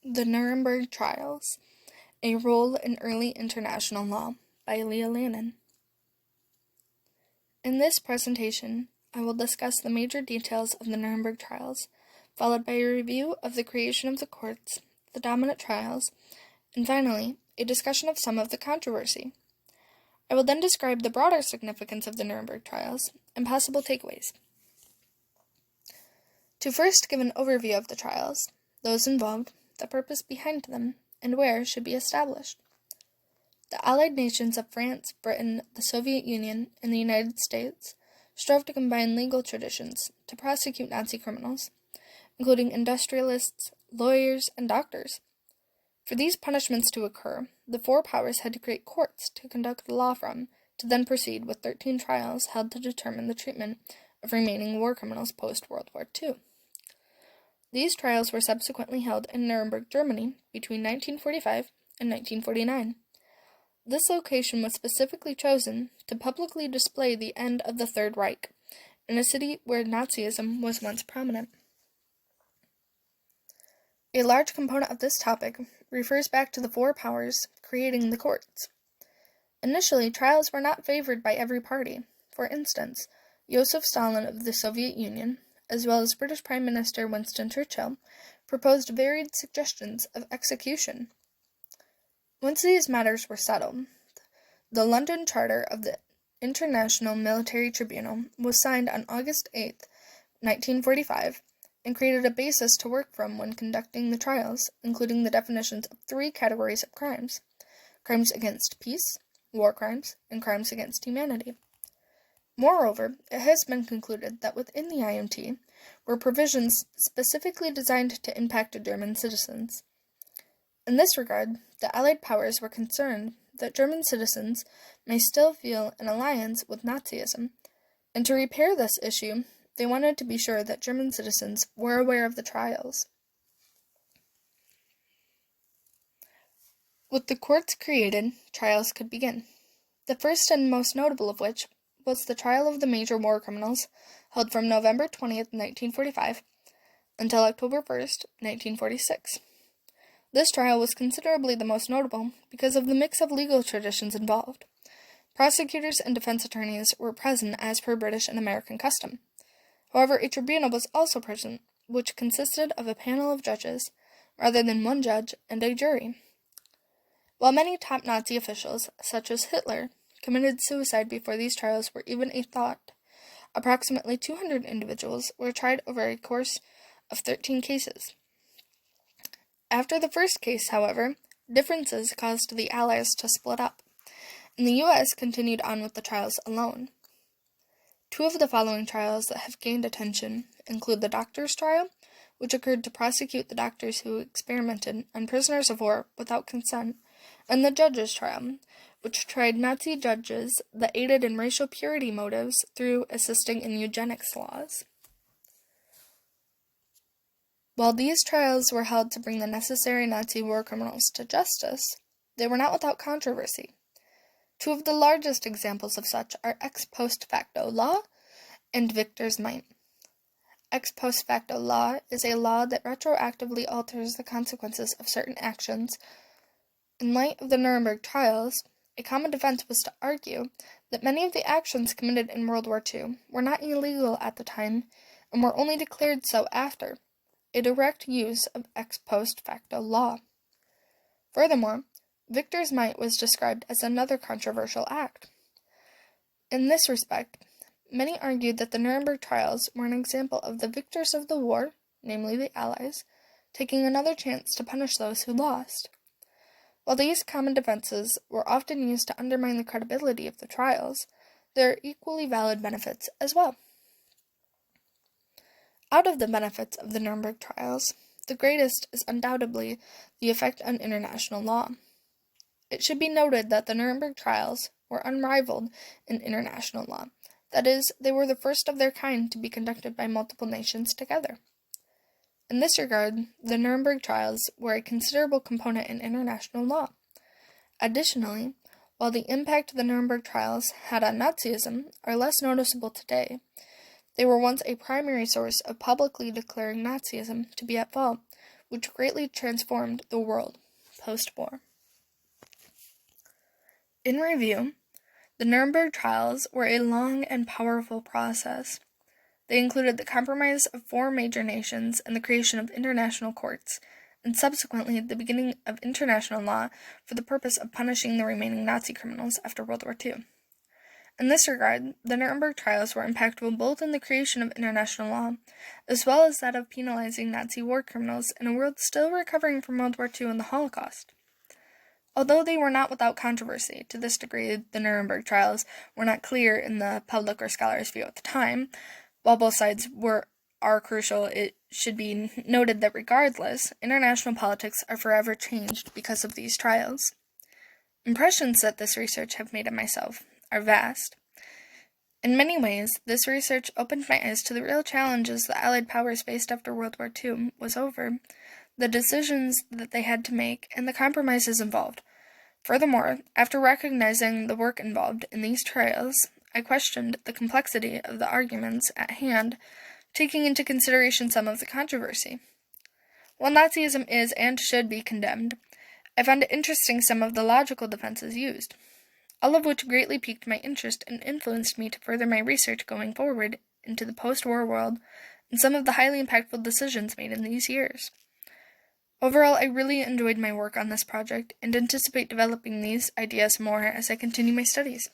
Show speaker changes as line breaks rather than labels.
The Nuremberg Trials, A Role in Early International Law by Lannon. In this presentation, I will discuss the major details of the Nuremberg trials, followed by a review of the creation of the courts, the dominant trials, and finally, a discussion of some of the controversy. I will then describe the broader significance of the Nuremberg trials and possible takeaways. To first give an overview of the trials, those involved, the purpose behind them, and where should be established. The Allied nations of France, Britain, the Soviet Union, and the United States strove to combine legal traditions to prosecute Nazi criminals, including industrialists, lawyers, and doctors. For these punishments to occur, the four powers had to create courts to conduct the law from, to then proceed with 13 trials held to determine the treatment of remaining war criminals post-World War II. These trials were subsequently held in Nuremberg, Germany, between 1945 and 1949. This location was specifically chosen to publicly display the end of the Third Reich, in a city where Nazism was once prominent. A large component of this topic refers back to the four powers creating the courts. Initially, trials were not favored by every party. For instance, Joseph Stalin of the Soviet Union, as well as British Prime Minister Winston Churchill, proposed varied suggestions of execution. Once these matters were settled, the London Charter of the International Military Tribunal was signed on August 8, 1945, and created a basis to work from when conducting the trials, including the definitions of three categories of crimes: crimes against peace, war crimes, and crimes against humanity. Moreover, it has been concluded that within the IMT were provisions specifically designed to impact German citizens. In this regard, the Allied powers were concerned that German citizens may still feel an alliance with Nazism, and to repair this issue, they wanted to be sure that German citizens were aware of the trials. With the courts created, trials could begin. The first and most notable of which was the trial of the major war criminals, held from November 20th, 1945, until October 1st, 1946. This trial was considerably the most notable because of the mix of legal traditions involved. Prosecutors and defense attorneys were present as per British and American custom. However, a tribunal was also present, which consisted of a panel of judges, rather than one judge and a jury. While many top Nazi officials, such as Hitler, committed suicide before these trials were even a thought, approximately 200 individuals were tried over a course of 13 cases. After the first case, however, differences caused the Allies to split up, and the U.S. continued on with the trials alone. Two of the following trials that have gained attention include the doctors' trial, which occurred to prosecute the doctors who experimented on prisoners of war without consent, and the judges' trial, which tried Nazi judges that aided in racial purity motives through assisting in eugenics laws. While these trials were held to bring the necessary Nazi war criminals to justice, they were not without controversy. Two of the largest examples of such are ex post facto law and victor's might. Ex post facto law is a law that retroactively alters the consequences of certain actions. In light of the Nuremberg trials, a common defense was to argue that many of the actions committed in World War II were not illegal at the time and were only declared so after, a direct use of ex post facto law. Furthermore, victor's might was described as another controversial act. In this respect, many argued that the Nuremberg trials were an example of the victors of the war, namely the Allies, taking another chance to punish those who lost. While these common defenses were often used to undermine the credibility of the trials, there are equally valid benefits as well. Out of the benefits of the Nuremberg trials, the greatest is undoubtedly the effect on international law. It should be noted that the Nuremberg trials were unrivaled in international law. That is, they were the first of their kind to be conducted by multiple nations together. In this regard, the Nuremberg trials were a considerable component in international law. Additionally, while the impact the Nuremberg trials had on Nazism are less noticeable today, they were once a primary source of publicly declaring Nazism to be at fault, which greatly transformed the world post-war. In review, the Nuremberg trials were a long and powerful process. They included the compromise of 4 major nations and the creation of international courts, and subsequently the beginning of international law for the purpose of punishing the remaining Nazi criminals after World War II. In this regard, the Nuremberg trials were impactful both in the creation of international law, as well as that of penalizing Nazi war criminals in a world still recovering from World War II and the Holocaust. Although they were not without controversy, to this degree the Nuremberg trials were not clear in the public or scholars' view at the time. While both sides are crucial, it should be noted that regardless, international politics are forever changed because of these trials. Impressions that this research have made of myself are vast. In many ways, this research opened my eyes to the real challenges the Allied powers faced after World War II was over, the decisions that they had to make, and the compromises involved. Furthermore, after recognizing the work involved in these trials, I questioned the complexity of the arguments at hand, taking into consideration some of the controversy. While Nazism is and should be condemned, I found it interesting some of the logical defenses used, all of which greatly piqued my interest and influenced me to further my research going forward into the post-war world and some of the highly impactful decisions made in these years. Overall, I really enjoyed my work on this project and anticipate developing these ideas more as I continue my studies.